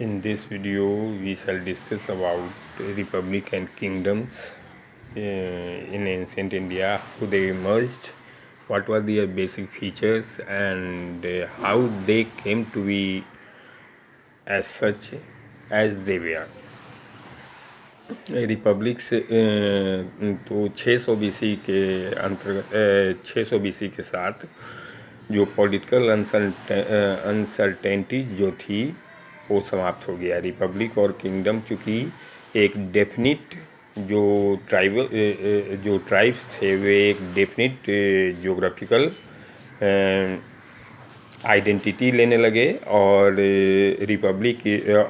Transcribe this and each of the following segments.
In this video, we shall discuss about republic and kingdoms in ancient India, how they emerged, what were their basic features, and how they came to be as such as they were. Republic से तो 600 BC के अंतर्गत 600 BC के साथ जो political uncertainties जो थी वो समाप्त हो गया। रिपब्लिक और किंगडम चूँकि एक डेफिनिट जो ट्राइब्स थे वे एक डेफिनिट ज्योग्राफिकल आइडेंटिटी लेने लगे और रिपब्लिक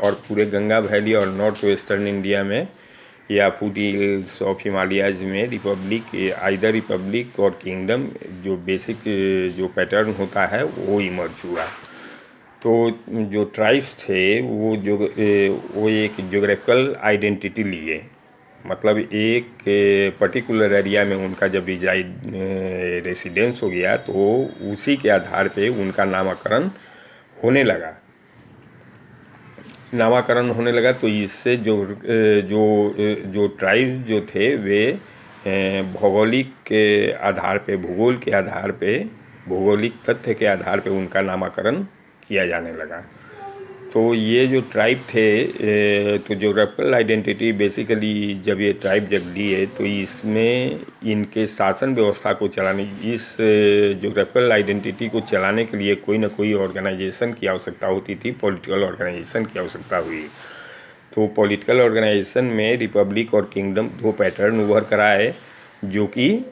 और पूरे गंगा वैली और नॉर्थ वेस्टर्न इंडिया में या फूटी हिल्स ऑफ हिमालयाज में रिपब्लिक और किंगडम जो बेसिक जो पैटर्न होता है वो इमर्ज हुआ। तो जो ट्राइब्स थे वो एक ज्योग्राफिकल आइडेंटिटी लिए, मतलब एक पर्टिकुलर एरिया में उनका जब रेसिडेंस हो गया तो उसी के आधार पे उनका नामकरण होने लगा। तो इससे जो ट्राइब जो थे वे भौगोलिक तथ्य के आधार पे उनका नामकरण किया जाने लगा। तो ये जो ट्राइब थे तो ज्योग्राफिकल आइडेंटिटी बेसिकली जब ये ट्राइब लिए तो इसमें इनके शासन व्यवस्था को चलाने, इस ज्योग्राफिकल आइडेंटिटी को चलाने के लिए कोई ना कोई ऑर्गेनाइजेशन की आवश्यकता होती थी, पॉलिटिकल ऑर्गेनाइजेशन की आवश्यकता हुई। तो पॉलिटिकल ऑर्गेनाइजेशन में रिपब्लिक और किंगडम दो पैटर्न उभर कर आए जो कि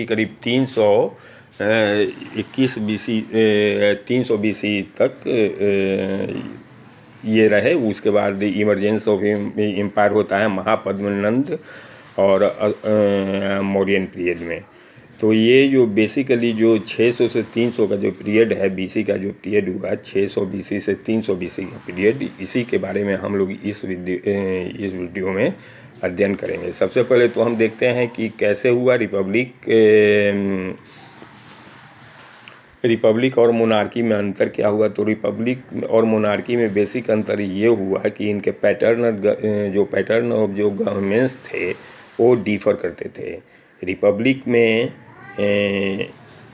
करीब 300 BC तक ये रहे। उसके बाद इमरजेंस ऑफ एम्पायर होता है महापद्मनंद और मौर्यन पीरियड में। तो ये जो बेसिकली जो 600 से 300 का जो पीरियड है, BC का जो पीरियड हुआ 600 BC से 300 BC का पीरियड, इसी के बारे में हम लोग इस वीडियो में अध्ययन करेंगे। सबसे पहले तो हम देखते हैं कि कैसे हुआ रिपब्लिक और मोनार्की में अंतर क्या हुआ। तो रिपब्लिक और मोनार्की में बेसिक अंतर ये हुआ कि इनके पैटर्न ऑफ जो गवर्नमेंट्स थे वो डिफर करते थे।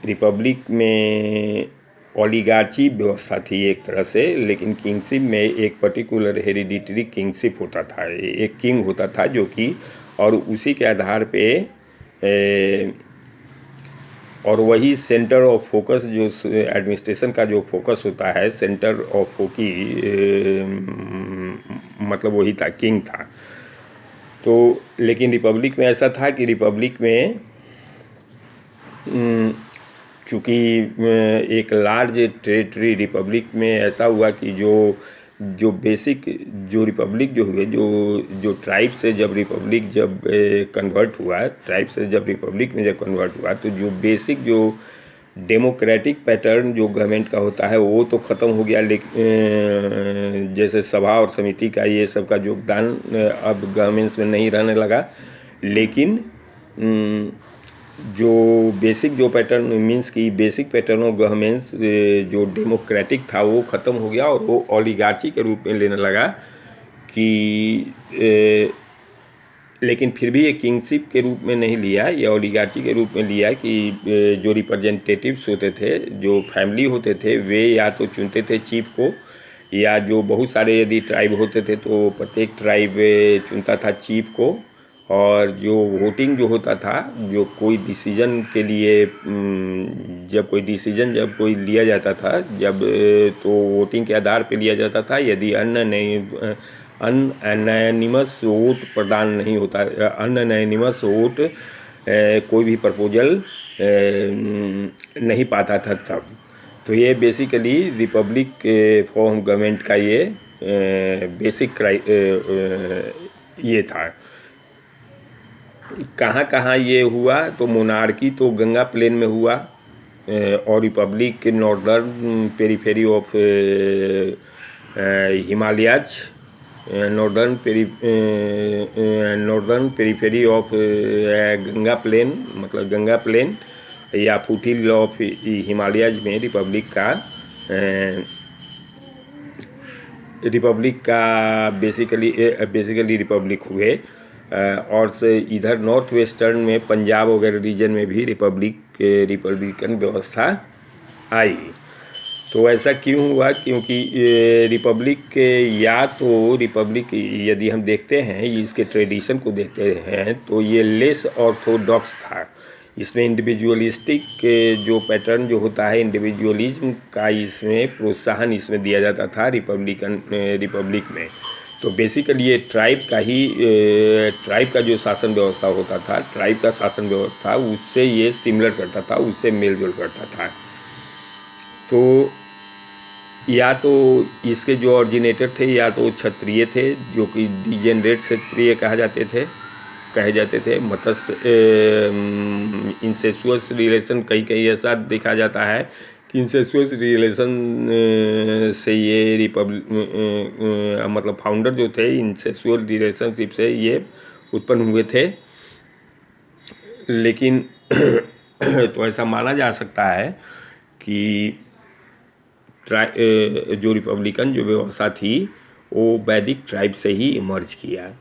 रिपब्लिक में ओलिगार्ची व्यवस्था थी एक तरह से, लेकिन किंगशिप में एक पर्टिकुलर हेरिडिटरी किंगशिप होता था, एक किंग होता था जो कि और उसी के आधार पे और वही सेंटर ऑफ फोकस जो एडमिनिस्ट्रेशन का जो फोकस होता है, सेंटर ऑफ मतलब वही था, किंग था। तो लेकिन रिपब्लिक में ऐसा था कि रिपब्लिक में चूँकि एक लार्ज टेरिटरी रिपब्लिक में ऐसा हुआ कि जो बेसिक जो रिपब्लिक जो हुए जो ट्राइब से जब रिपब्लिक कन्वर्ट हुआ, तो जो बेसिक जो डेमोक्रेटिक पैटर्न जो गवर्नमेंट का होता है वो तो ख़त्म हो गया। लेकिन जैसे सभा और समिति का ये सब का योगदान अब गवर्नमेंट्स में नहीं रहने लगा। लेकिन जो बेसिक पैटर्न ऑफ गवर्नमेंट्स जो डेमोक्रेटिक था वो ख़त्म हो गया और वो ओलिगार्ची के रूप में लेने लगा कि लेकिन फिर भी ये किंगशिप के रूप में नहीं लिया, ये ओलिगार्ची के रूप में लिया कि जो रिप्रेजेंटेटिव्स होते थे, जो फैमिली होते थे, वे या तो चुनते थे चीफ को, या जो बहुत सारे यदि ट्राइब होते थे तो प्रत्येक ट्राइब चुनता था चीफ को। और जो वोटिंग जो होता था, जो कोई डिसीजन के लिए जब कोई लिया जाता था तो वोटिंग के आधार पे लिया जाता था। यदि अनएनिमस वोट कोई भी प्रपोजल नहीं पाता था तब। तो ये बेसिकली रिपब्लिक फॉर्म गवर्नमेंट का ये बेसिक ये था। कहाँ ये हुआ, तो मोनार्की तो गंगा प्लेन में हुआ और रिपब्लिक के northern periphery of Himalayas, northern periphery of Ganga plain, मतलब गंगा प्लेन, या फुटिल ऑफ हिमालयाज में रिपब्लिक का बेसिकली रिपब्लिक हुए। और से इधर नॉर्थ वेस्टर्न में पंजाब वगैरह रीजन में भी रिपब्लिकन व्यवस्था आई। तो ऐसा क्यों हुआ? क्योंकि रिपब्लिक यदि हम देखते हैं, इसके ट्रेडिशन को देखते हैं, तो ये लेस ऑर्थोडॉक्स था। इसमें इंडिविजुअलिस्टिक जो पैटर्न जो होता है, इंडिविजुअलिज्म का इसमें प्रोत्साहन इसमें दिया जाता था रिपब्लिक में। तो बेसिकली ये ट्राइब का जो शासन व्यवस्था होता था, ट्राइब का शासन व्यवस्था उससे ये सिमिलर करता था, उससे मेलजोल करता था। तो या तो इसके जो ऑरिजिनेटर थे या तो क्षत्रिय थे, जो कि डिजेनरेट क्षत्रिय कहे जाते थे। मत्स्य इंसेसुअस रिलेशन कहीं ऐसा देखा जाता है कि इंसेसुअस रिलेशन से ये मतलब फाउंडर जो थे, इंसेसुअल रिलेशनशिप से ये उत्पन्न हुए थे। लेकिन तो ऐसा माना जा सकता है कि जो रिपब्लिकन जो व्यवस्था थी वो वैदिक ट्राइब से ही इमर्ज किया।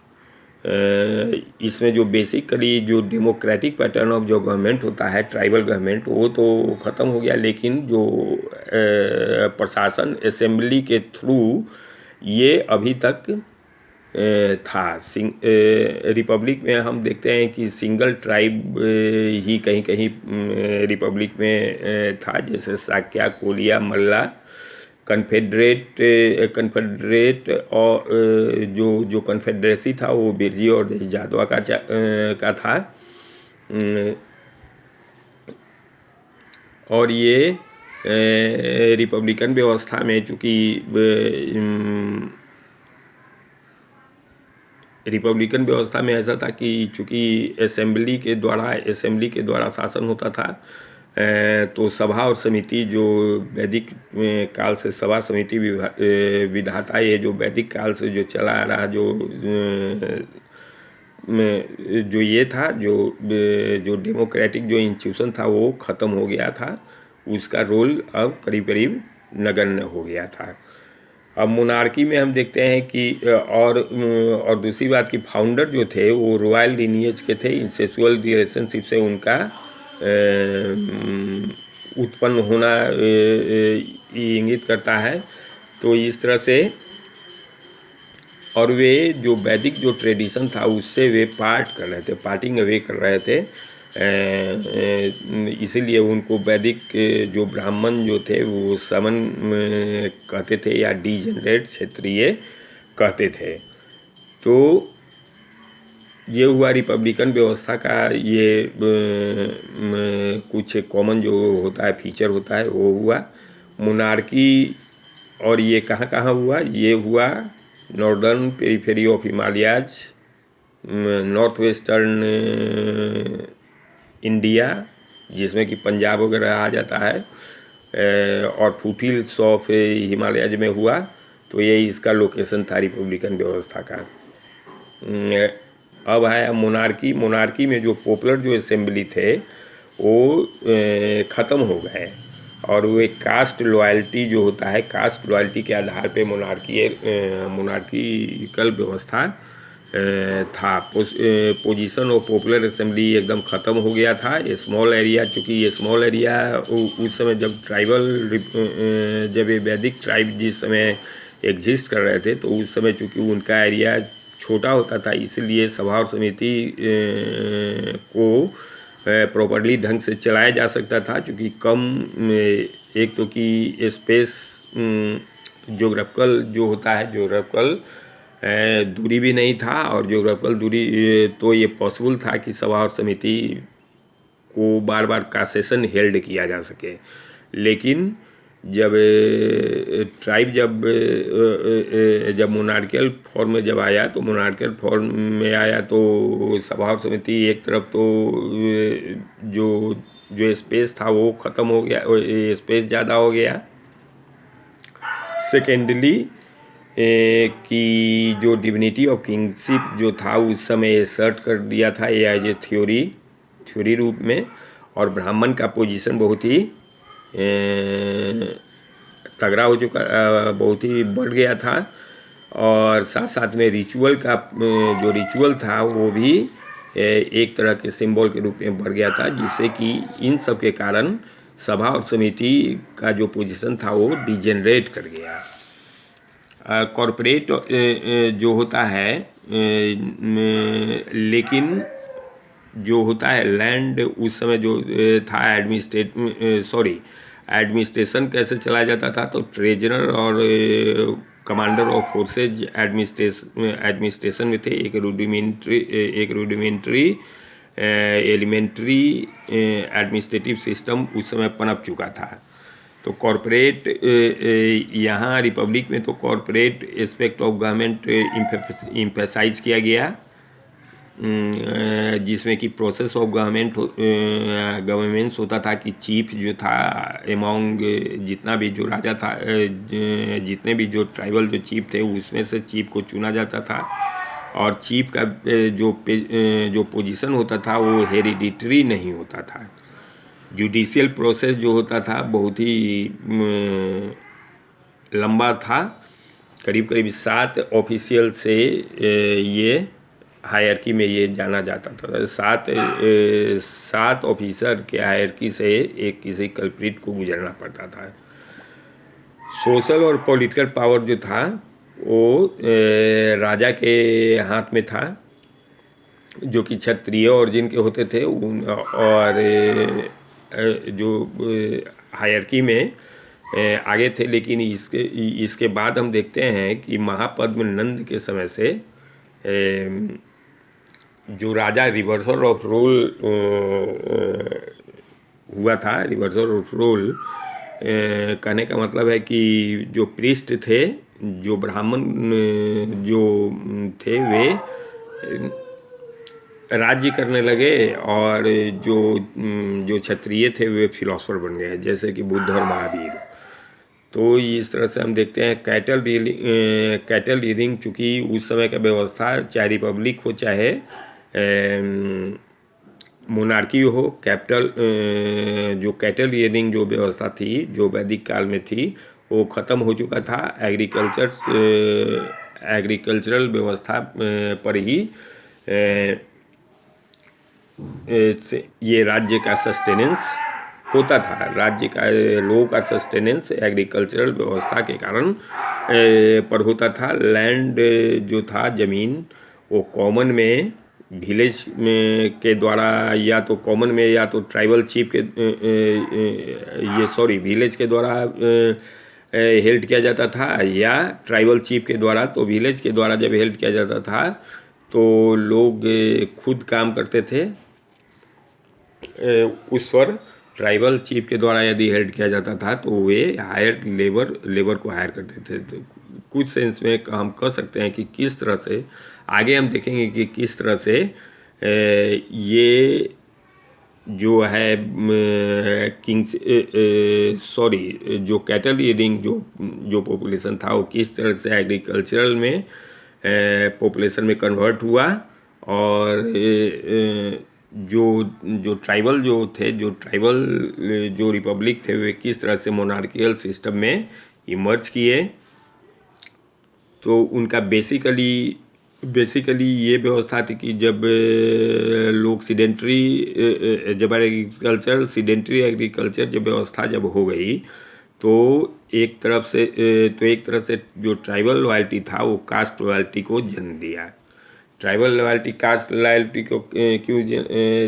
इसमें जो बेसिकली जो डेमोक्रेटिक पैटर्न ऑफ जो गवर्नमेंट होता है, ट्राइबल गवर्नमेंट, वो तो ख़त्म हो गया। लेकिन जो प्रशासन असेंबली के थ्रू ये अभी तक था। रिपब्लिक में हम देखते हैं कि सिंगल ट्राइब ही कहीं कहीं रिपब्लिक में था, जैसे साक्या, कोलिया, मल्ला। कन्फेडरेट और जो कन्फेडरेसी था वो बिरजी और जादवा का था। और ये रिपब्लिकन व्यवस्था में चूँकि रिपब्लिकन व्यवस्था में ऐसा था कि चूँकि असेंबली के द्वारा शासन होता था, तो सभा और समिति जो वैदिक काल से सभा समिति विधाता, ये जो वैदिक काल से जो चला आ रहा जो ये था, जो डेमोक्रेटिक जो इंस्टीट्यूशन था वो ख़त्म हो गया था। उसका रोल अब करीब नगण्य हो गया था। अब मोनार्की में हम देखते हैं कि और दूसरी बात कि फाउंडर जो थे वो रॉयल लिनिएज के थे। इंसेसुअल रिलेशनशिप से उनका उत्पन्न होना इंगित करता है। तो इस तरह से, और वे जो वैदिक जो ट्रेडिशन था उससे वे पार्टिंग अवे कर रहे थे। इसीलिए उनको वैदिक जो ब्राह्मण जो थे वो समन कहते थे या डिजेनरेट क्षत्रिय कहते थे। तो ये हुआ रिपब्लिकन व्यवस्था का ये कुछ कॉमन जो होता है, फीचर होता है, वो हुआ मोनार्की। और ये कहाँ हुआ? ये हुआ northern periphery of Himalayas, north western India, जिसमें कि पंजाब वगैरह आ जाता है, और फुटहिल्स ऑफ हिमालयाज में हुआ। तो ये इसका लोकेशन था रिपब्लिकन व्यवस्था का। अब है मोनार्की में जो पॉपुलर जो असेंबली थे वो ख़त्म हो गए, और वो एक कास्ट लॉयल्टी जो होता है, कास्ट लॉयल्टी के आधार पे मोनार्किकल व्यवस्था था। पोजीशन ऑफ पॉपुलर असेंबली एकदम ख़त्म हो गया था। ये स्मॉल एरिया, चूँकि ये स्मॉल एरिया उस समय जब जब ये वैदिक ट्राइब जिस समय एग्जिस्ट कर रहे थे, तो उस समय चूँकि उनका एरिया छोटा होता था, इसलिए सभा और समिति को प्रॉपर्ली ढंग से चलाया जा सकता था। क्योंकि एक तो कि स्पेस ज्योग्राफिकल जो होता है, ज्योग्राफिकल दूरी भी नहीं था, और ज्योग्राफिकल दूरी तो ये पॉसिबल था कि सभा और समिति को बार बार का सेशन हेल्ड किया जा सके। लेकिन जब ट्राइब जब मोनार्कियल फॉर्म में जब आया, तो मोनार्कियल फॉर्म में आया तो सभा और समिति एक तरफ तो जो स्पेस था वो ख़त्म हो गया, स्पेस ज़्यादा हो गया। सेकेंडली कि जो डिविनिटी ऑफ किंगशिप जो था उस समय सर्ट कर दिया था ये एज ए थ्योरी रूप में। और ब्राह्मण का पोजीशन बहुत ही तगड़ा हो चुका, बहुत ही बढ़ गया था। और साथ साथ में रिचुअल का जो रिचुअल था वो भी एक तरह के सिंबल के रूप में बढ़ गया था, जिससे कि इन सब के कारण सभा और समिति का जो पोजीशन था वो डिजेनरेट कर गया। कॉरपोरेट जो होता है, लेकिन जो होता है लैंड उस समय जो था एडमिनिस्ट्रेशन कैसे चलाया जाता था, तो ट्रेजरर और कमांडर ऑफ फोर्सेज एडमिनिस्ट्रेशन में थे। एक रूडिमेंट्री एलिमेंट्री एडमिनिस्ट्रेटिव सिस्टम उस समय पनप चुका था। तो कॉरपोरेट यहाँ रिपब्लिक में तो corporate aspect of government emphasise किया गया, जिसमें कि प्रोसेस ऑफ गवर्नेंस होता था कि चीफ जो था एमॉन्ग जितना भी जो राजा था, जितने भी जो ट्राइबल जो चीफ थे उसमें से चीफ को चुना जाता था। और चीफ का जो पोजीशन होता था वो हेरिडिटरी नहीं होता था। जुडिशियल प्रोसेस जो होता था बहुत ही लंबा था, करीब करीब 7 ऑफिशियल से ये हायरकी में ये जाना जाता था। 7 ऑफिसर के हायरकी से एक किसी कल्प्रिट को गुजरना पड़ता था। सोशल और पॉलिटिकल पावर जो था वो राजा के हाथ में था, जो कि क्षत्रिय ऑरिजिन के होते थे। और जो हायरकी में आगे थे। लेकिन इसके बाद हम देखते हैं कि महापद्म नंद के समय से जो राजा रिवर्सल ऑफ रोल हुआ था, रिवर्सल ऑफ रोल कहने का मतलब है कि जो प्रीस्ट थे, जो ब्राह्मण जो थे वे राज्य करने लगे, और जो क्षत्रिय थे वे फिलोसफर बन गए, जैसे कि बुद्ध और महावीर। तो इस तरह से हम देखते हैं कैटल रीडिंग, चूँकि उस समय का व्यवस्था चाहे रिपब्लिक हो चाहे मोनार्की हो, जो कैटल रीडिंग जो व्यवस्था थी जो वैदिक काल में थी वो ख़त्म हो चुका था। एग्रीकल्चरल व्यवस्था पर ही ये राज्य का सस्टेनेंस होता था। राज्य का लोगों का सस्टेनेंस एग्रीकल्चरल व्यवस्था के कारण पर होता था। लैंड जो था ज़मीन वो कॉमन में विलेज में के द्वारा, या तो कॉमन में या तो ट्राइबल चीफ के विलेज के द्वारा हेल्ड किया जाता था, या ट्राइबल चीफ के द्वारा। तो विलेज के द्वारा जब हेल्ड किया जाता था तो लोग खुद काम करते थे उस पर। ट्राइबल चीफ के द्वारा यदि हेल्ड किया जाता था तो वे हायर लेबर को हायर करते थे। तो कुछ सेंस में हम कह सकते हैं कि किस तरह से आगे हम देखेंगे कि किस तरह से ये जो है जो कैटल रीडिंग जो पॉपुलेशन था वो किस तरह से एग्रीकल्चरल में पॉपुलेशन में कन्वर्ट हुआ। और जो ट्राइबल जो रिपब्लिक थे वे किस तरह से मोनार्कियल सिस्टम में इमर्ज किए। तो उनका बेसिकली ये व्यवस्था थी कि जब लोग सीडेंट्री एग्रीकल्चर जब व्यवस्था जब हो गई तो एक तरफ से जो ट्राइबल लॉयल्टी था वो कास्ट लॉयल्टी को जन्म दिया। ट्राइबल लॉयल्टी कास्ट लॉयल्टी को क्यों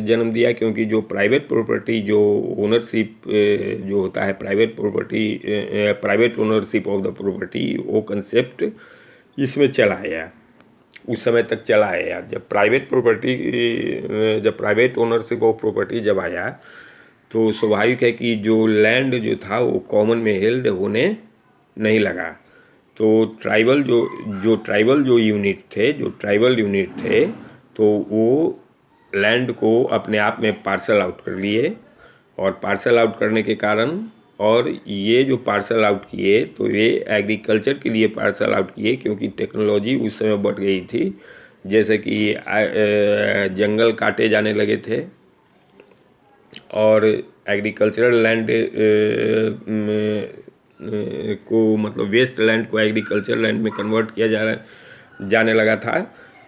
जन्म दिया? क्योंकि जो प्राइवेट प्रॉपर्टी जो ओनरशिप जो होता है, private ownership of the property, वो कंसेप्ट इसमें चला आया, उस समय तक चला आया। जब प्राइवेट ओनरशिप ऑफ प्रॉपर्टी जब आया तो स्वाभाविक है कि जो लैंड जो था वो कॉमन में हेल्ड होने नहीं लगा। तो ट्राइबल जो यूनिट थे तो वो लैंड को अपने आप में पार्सल आउट कर लिए। और पार्सल आउट करने के कारण, और ये जो पार्सल आउट किए तो ये एग्रीकल्चर के लिए पार्सल आउट किए, क्योंकि टेक्नोलॉजी उस समय बढ़ गई थी। जैसे कि जंगल काटे जाने लगे थे और एग्रीकल्चरल लैंड को मतलब वेस्ट लैंड को एग्रीकल्चर लैंड में कन्वर्ट किया जाने लगा था।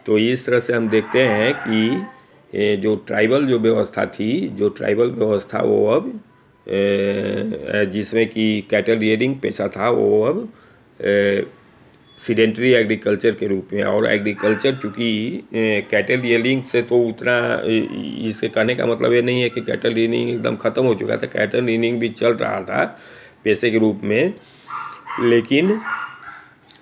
तो इस तरह से हम देखते हैं कि जो ट्राइबल जो व्यवस्था थी, जो ट्राइबल व्यवस्था वो अब जिसमें कि कैटल रियरिंग पेशा था, वो अब सीडेंटरी एग्रीकल्चर के रूप में। और एग्रीकल्चर चूँकि कैटल रियरिंग से तो उतना इसके कहने का मतलब ये नहीं है कि कैटल रियरिंग एकदम ख़त्म हो चुका था, कैटल रियरिंग भी चल रहा था पेशे के रूप में, लेकिन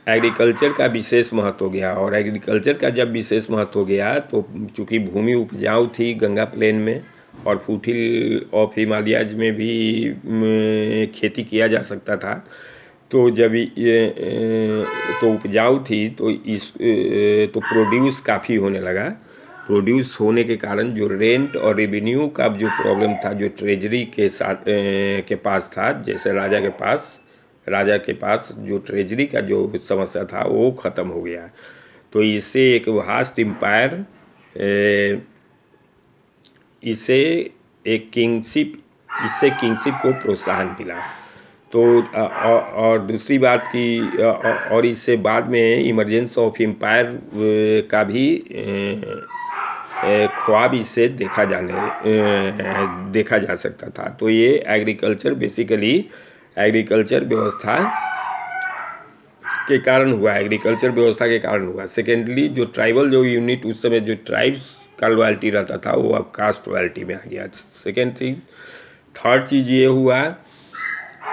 एग्रीकल्चर का विशेष महत्व हो गया। और एग्रीकल्चर का जब विशेष महत्व हो गया तो चूँकि भूमि उपजाऊ थी गंगा प्लेन में और फुटहिल ऑफ हिमालयाज में भी खेती किया जा सकता था, तो जब ये तो उपजाऊ थी तो तो प्रोड्यूस काफ़ी होने लगा। प्रोड्यूस होने के कारण जो रेंट और रेवेन्यू का जो प्रॉब्लम था, जो ट्रेजरी के साथ के पास था, जैसे राजा के पास जो ट्रेजरी का जो समस्या था वो ख़त्म हो गया। तो इससे एक वास्ट एम्पायर, इससे किंगशिप को प्रोत्साहन मिला। तो और दूसरी बात की और इससे बाद में इमरजेंस ऑफ एम्पायर का भी ख्वाब इससे देखा जा सकता था। तो ये एग्रीकल्चर बेसिकली एग्रीकल्चर व्यवस्था के कारण हुआ। सेकेंडली जो ट्राइबल जो यूनिट उस समय जो ट्राइब्स का लॉयल्टी रहता था वो अब कास्ट लॉयल्टी में आ गया। सेकेंड थिंग, थर्ड चीज़ ये हुआ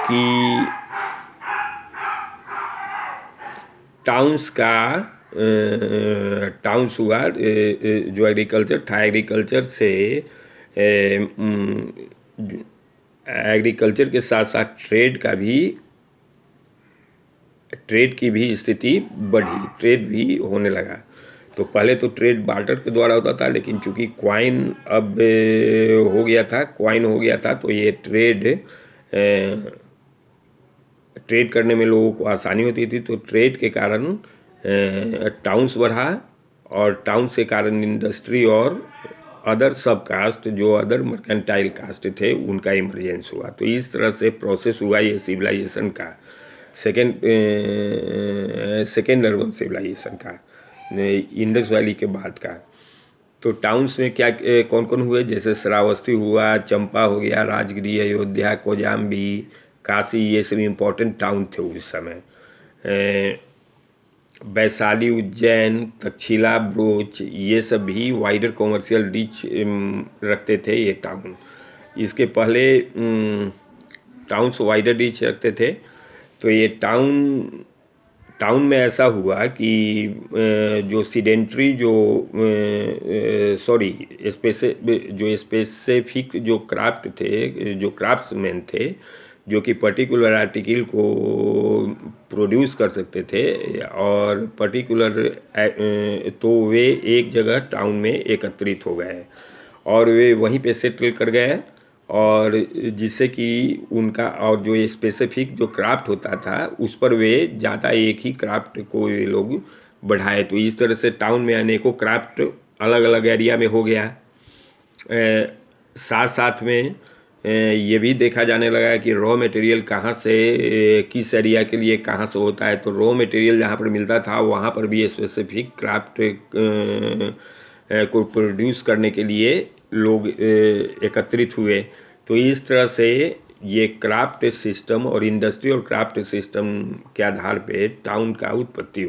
कि टाउन्स हुआ। जो एग्रीकल्चर था, एग्रीकल्चर के साथ साथ ट्रेड की भी स्थिति बढ़ी, ट्रेड भी होने लगा। तो पहले तो ट्रेड बार्टर के द्वारा होता था, लेकिन चूंकि क्वाइन अब हो गया था तो ये ट्रेड करने में लोगों को आसानी होती थी। तो ट्रेड के कारण टाउन्स बढ़ा और टाउन के कारण इंडस्ट्री और अदर सब कास्ट, जो अदर मर्केंटाइल कास्ट थे, उनका इमरजेंस हुआ। तो इस तरह से प्रोसेस हुआ ये सिविलाइजेशन का, सेकेंड अर्बन सिविलाइजेशन का, इंडस वैली के बाद का। तो टाउन्स में क्या कौन कौन हुए, जैसे श्रावस्ती हुआ, चंपा हो गया, राजगिरी, अयोध्या, कोजाम्बी, काशी, ये सब इम्पोर्टेंट टाउन थे उस समय। वैशाली, उज्जैन, तक्षशिला, ब्रोच, ये सब भी वाइडर कॉमर्शियल रीच रखते थे ये टाउन। इसके पहले टाउन्स वाइडर रीच रखते थे। तो ये टाउन में ऐसा हुआ कि जो सीडेंट्री जो स्पेसिफिक जो क्राफ्ट थे, जो क्राफ्ट्समैन थे, जो कि पर्टिकुलर आर्टिकल को प्रोड्यूस कर सकते थे और तो वे एक जगह टाउन में एकत्रित हो गए और वे वहीं पे सेटल कर गए। और जिससे कि उनका और जो स्पेसिफिक जो क्राफ्ट होता था उस पर वे ज़्यादा एक ही क्राफ्ट को वे लोग बढ़ाए। तो इस तरह से टाउन में अनेकों क्राफ्ट अलग अलग एरिया में हो गया। साथ साथ में ये भी देखा जाने लगा कि रॉ मटेरियल कहाँ से किस एरिया के लिए कहाँ से होता है। तो रॉ मटेरियल जहाँ पर मिलता था वहाँ पर भी स्पेसिफिक क्राफ्ट को प्रोड्यूस करने के लिए लोग एकत्रित हुए। तो इस तरह से ये क्राफ्ट सिस्टम और इंडस्ट्री और क्राफ्ट सिस्टम के आधार पे टाउन का उत्पत्ति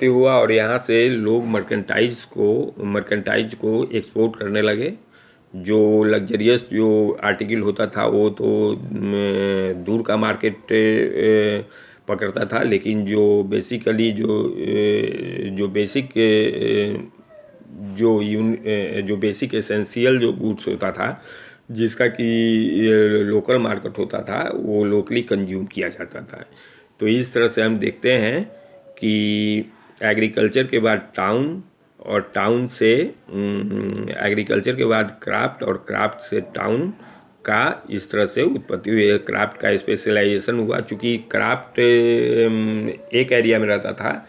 हुआ। और यहाँ से लोग मर्केंटाइज को एक्सपोर्ट करने लगे। जो लग्जरियस जो आर्टिकल होता था वो तो दूर का मार्केट पकड़ता था, लेकिन जो बेसिकली जो बेसिक एसेंशियल जो गुड्स होता था, जिसका कि लोकल मार्केट होता था, वो लोकली कंज्यूम किया जाता था। तो इस तरह से हम देखते हैं कि एग्रीकल्चर के बाद टाउन और टाउन से एग्रीकल्चर के बाद क्राफ्ट और क्राफ्ट से टाउन का इस तरह से उत्पत्ति हुई। क्राफ्ट का स्पेशलाइजेशन हुआ, चूँकि क्राफ्ट एक एरिया में रहता था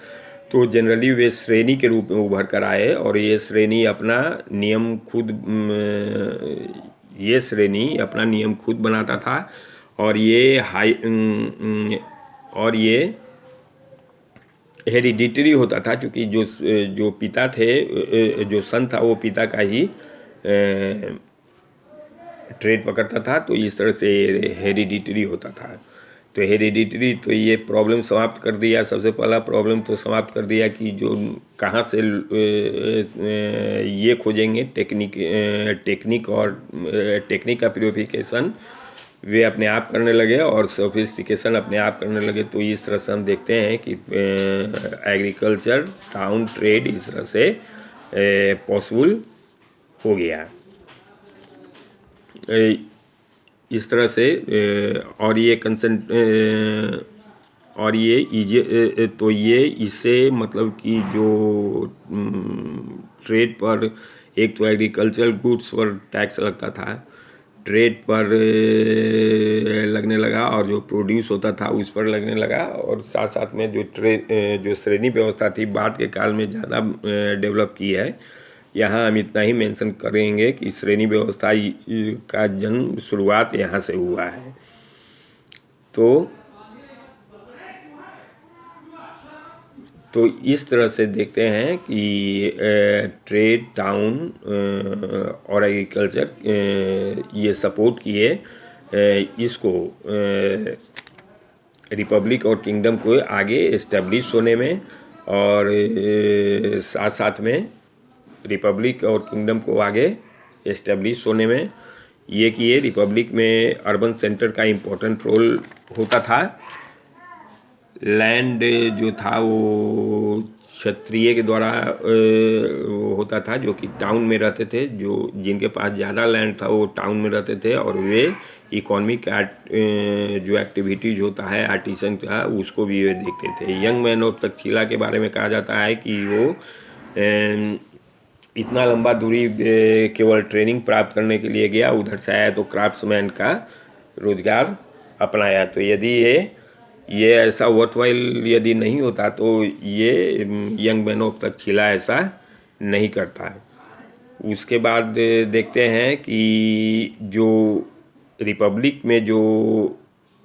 तो जनरली वे श्रेणी के रूप में उभर कर आए और ये श्रेणी अपना नियम खुद बनाता था और ये हेरिडिटरी होता था, क्योंकि जो पिता थे, जो सन था वो पिता का ही ट्रेड पकड़ता था, तो इस तरह से हेरिडिटरी होता था। तो हेरिडिटरी तो ये प्रॉब्लम समाप्त कर दिया। सबसे पहला प्रॉब्लम तो समाप्त कर दिया कि जो कहाँ से ये खोजेंगे टेक्निक का प्योरिफिकेशन वे अपने आप करने लगे और सोफिस्टिकेशन अपने आप करने लगे। तो इस तरह से हम देखते हैं कि एग्रीकल्चर टाउन ट्रेड इस तरह से पॉसिबल हो गया। इस तरह से और ये तो ये इससे मतलब कि जो ट्रेड पर एक तो एग्रीकल्चरल गुड्स पर टैक्स लगता था, ट्रेड पर लगने लगा और जो प्रोड्यूस होता था उस पर लगने लगा, और साथ साथ में जो श्रेणी व्यवस्था थी बाद के काल में ज़्यादा डेवलप की है। यहाँ हम इतना ही मेंशन करेंगे कि श्रेणी व्यवस्था का जन्म शुरुआत यहाँ से हुआ है। तो इस तरह से देखते हैं कि ट्रेड, टाउन और एग्रीकल्चर ये सपोर्ट किए इसको रिपब्लिक और किंगडम को आगे इस्टेब्लिश होने में, और साथ साथ में रिपब्लिक और किंगडम को आगे इस्टेब्लिश होने में ये किए। रिपब्लिक में अर्बन सेंटर का इम्पोर्टेंट रोल होता था। लैंड जो था वो क्षत्रिय के द्वारा होता था, जो कि टाउन में रहते थे। जिनके पास ज़्यादा लैंड था वो टाउन में रहते थे और वे इकोनॉमिक जो एक्टिविटीज़ होता है, आर्टिसन का, उसको भी वे देखते थे। यंग मैन ऑफ तक्षशिला के बारे में कहा जाता है कि वो इतना लंबा दूरी केवल ट्रेनिंग प्राप्त करने के लिए गया, उधर से आया तो क्राफ्ट्समैन का रोजगार अपनाया। तो यदि ये ऐसा वर्थवाइल यदि नहीं होता तो ये यंग मैन ऑफ तक्षशिला ऐसा नहीं करता। उसके बाद देखते हैं कि जो रिपब्लिक में जो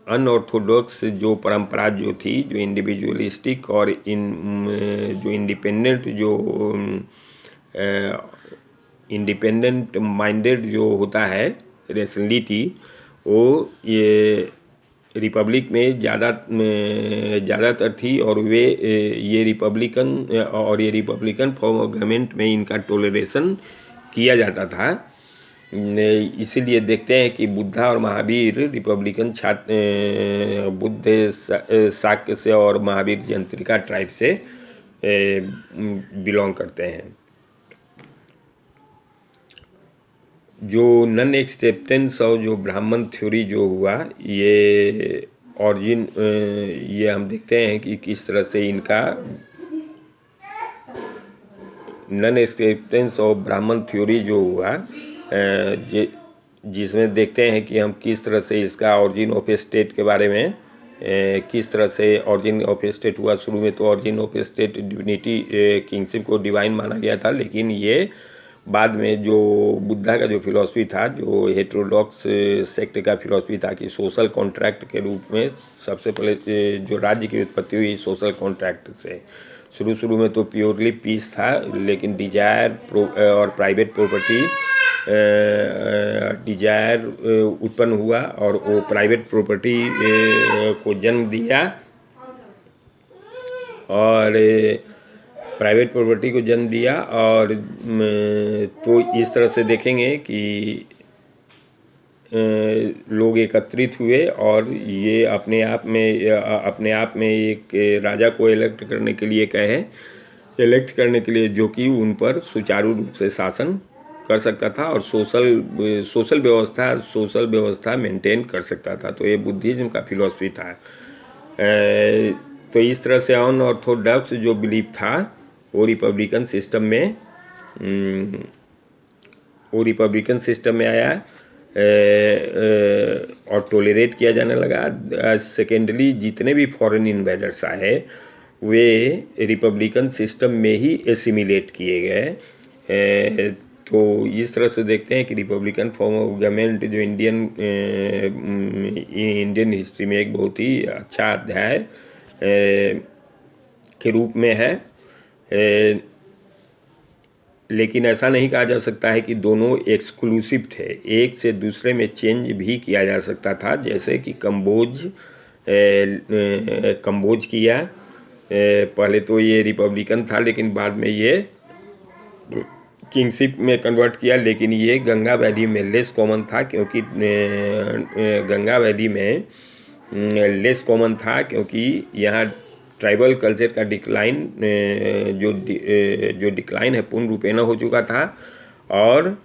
अनऑर्थोडॉक्स जो परंपरा जो थी, जो इंडिविजुअलिस्टिक और जो इंडिपेंडेंट माइंडेड जो होता है रेशनलिटी, वो ये रिपब्लिक में ज़्यादातर थी। और वे ये रिपब्लिकन फॉर्म ऑफ गवर्नमेंट में इनका टॉलरेशन किया जाता था। इसीलिए देखते हैं कि बुद्धा और महावीर रिपब्लिकन बुद्ध शाक्य से और महावीर जयंत्रिका ट्राइब से बिलोंग करते हैं। जो नन एक्सेप्टेंस और जो ब्राह्मण थ्योरी जो हुआ, ये ऑरिजिन ये हम देखते हैं कि किस तरह से इनका नन एक्सेप्टेंस और ब्राह्मण थ्योरी जो हुआ, जिसमें देखते हैं कि हम किस तरह से इसका ऑरिजिन ऑफ स्टेट के बारे में किस तरह से ऑरिजिन ऑफ स्टेट हुआ। शुरू में तो origin of state divinity kingship को डिवाइन माना गया था, लेकिन ये बाद में जो बुद्धा का जो फिलॉसफी था, जो हेटेरोडॉक्स सेक्ट का फिलॉसफी था कि सोशल कॉन्ट्रैक्ट के रूप में सबसे पहले जो राज्य की उत्पत्ति हुई सोशल कॉन्ट्रैक्ट से। शुरू में तो प्योरली पीस था, लेकिन डिजायर और प्राइवेट प्रॉपर्टी डिजायर उत्पन्न हुआ और वो प्राइवेट प्रॉपर्टी को जन्म दिया, और प्राइवेट प्रॉपर्टी को जन्म दिया। और तो इस तरह से देखेंगे कि लोग एकत्रित हुए और ये अपने आप में एक राजा को इलेक्ट करने के लिए जो कि उन पर सुचारू रूप से शासन कर सकता था और सोशल व्यवस्था मेंटेन कर सकता था। तो ये बुद्धिज्म का फिलॉसफी था। तो इस तरह से अनऑर्थोडॉक्स जो बिलीफ था वो रिपब्लिकन सिस्टम में आया और टॉलरेट किया जाने लगा। सेकेंडली जितने भी फॉरेन इन्वेडर्स आए वे रिपब्लिकन सिस्टम में ही एसिमिलेट किए गए। तो इस तरह से देखते हैं कि रिपब्लिकन फॉर्म ऑफ गवर्नमेंट जो इंडियन हिस्ट्री में एक बहुत ही अच्छा अध्याय के रूप में है। लेकिन ऐसा नहीं कहा जा सकता है कि दोनों एक्सक्लूसिव थे, एक से दूसरे में चेंज भी किया जा सकता था। जैसे कि कंबोज किया, पहले तो ये रिपब्लिकन था लेकिन बाद में ये किंगशिप में कन्वर्ट किया। लेकिन ये गंगा वैली में लेस कॉमन था, क्योंकि गंगा वैली में लेस कॉमन था क्योंकि यहाँ ट्राइबल कल्चर का डिक्लाइन जो डिक्लाइन है पूर्ण रूपेण हो चुका था, और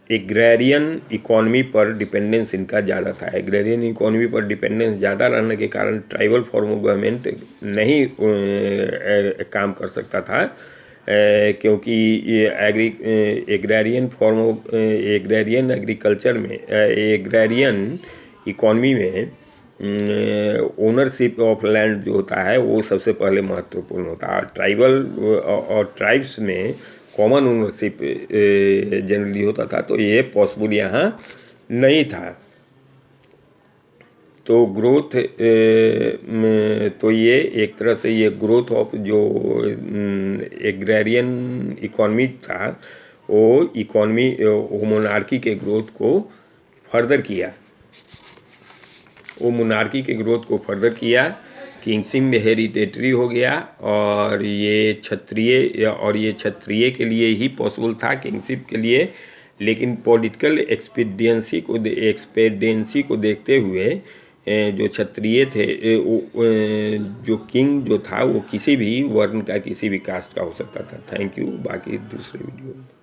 एग्रेरियन इकोनॉमी पर डिपेंडेंस इनका ज़्यादा था। एग्रेरियन इकोनॉमी पर डिपेंडेंस ज़्यादा रहने के कारण ट्राइबल फॉर्म ऑफ गवर्नमेंट नहीं काम कर सकता था, क्योंकि ये एग्रेरियन एग्रीकल्चर में, एग्रेरियन इकोनॉमी में ओनरशिप ऑफ लैंड जो होता है वो सबसे पहले महत्वपूर्ण होता है। ट्राइबल और ट्राइब्स में कॉमन ओनरशिप जनरली होता था, तो ये पॉसिबल यहाँ नहीं था। तो ग्रोथ तो ये एक तरह से ये ग्रोथ ऑफ जो एग्रेरियन इकोनॉमी था वो इकोनॉमी मोनार्की के ग्रोथ को फर्दर किया, वो मोनार्की के ग्रोथ को फर्दर किया। किंगशिप में हेरिडेटरी हो गया, और ये क्षत्रिय के लिए ही पॉसिबल था, किंगशिप के लिए। लेकिन पॉलिटिकल एक्सपीडियंसी को देखते हुए जो क्षत्रिय थे, जो किंग जो था वो किसी भी वर्ण का, किसी भी कास्ट का हो सकता था। Thank you. बाकी दूसरे वीडियो में